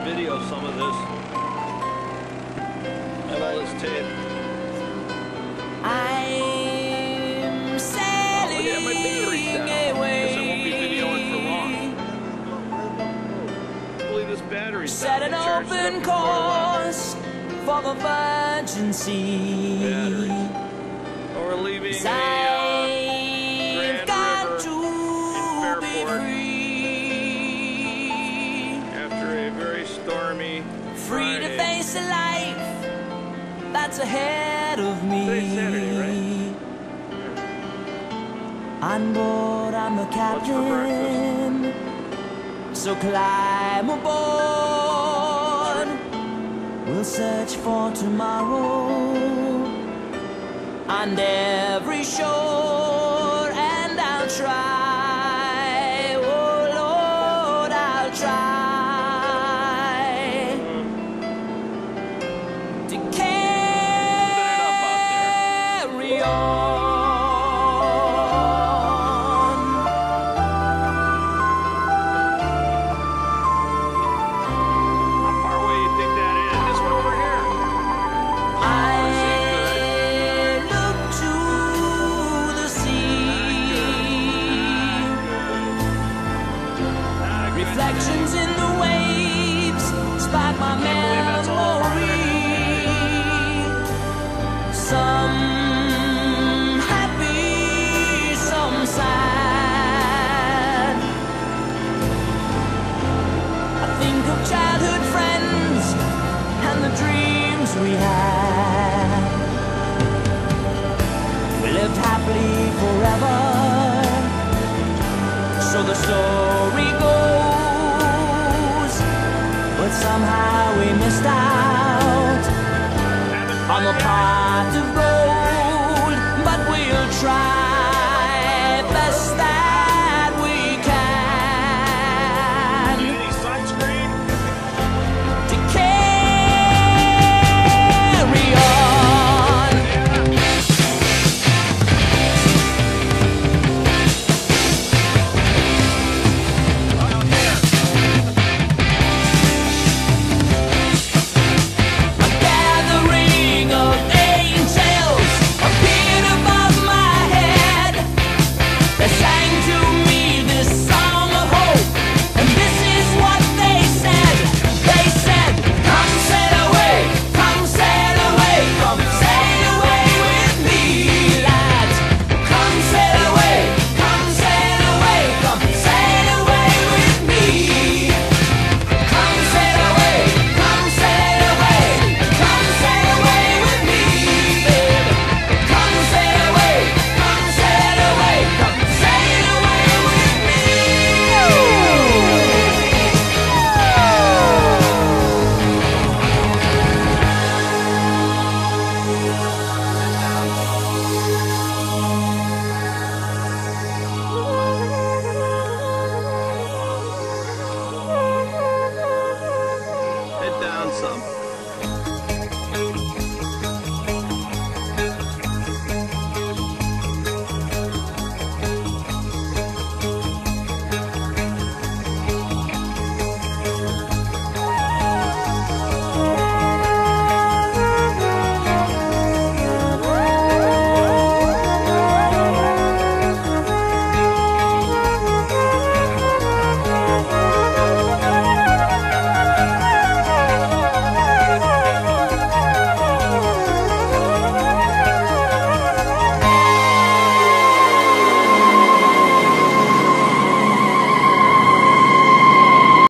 video some of this. Have all this tape. I'm sailing Yeah, my battery's down. away. Guess I won't be videoing for long. I believe this battery's Set down. an I charged it up open before I course for the virgin sea. Batteries. Or we're leaving I've Grand got River to in be Fairport free. after a very stormy Free to Friday. face a life that's ahead of me. Today's Saturday, right? On board, I'm the What's for captain, so climb aboard. We'll search for tomorrow on every shore, and I'll try, oh Lord, I'll try to carry on. How far away you think that is? This one over here. I look to the sea, reflections in the waves spark my memory. Some happy, some sad. I think of childhood friends and the dreams we had. We lived happily forever, so the story goes. But somehow we missed out on the part of gold.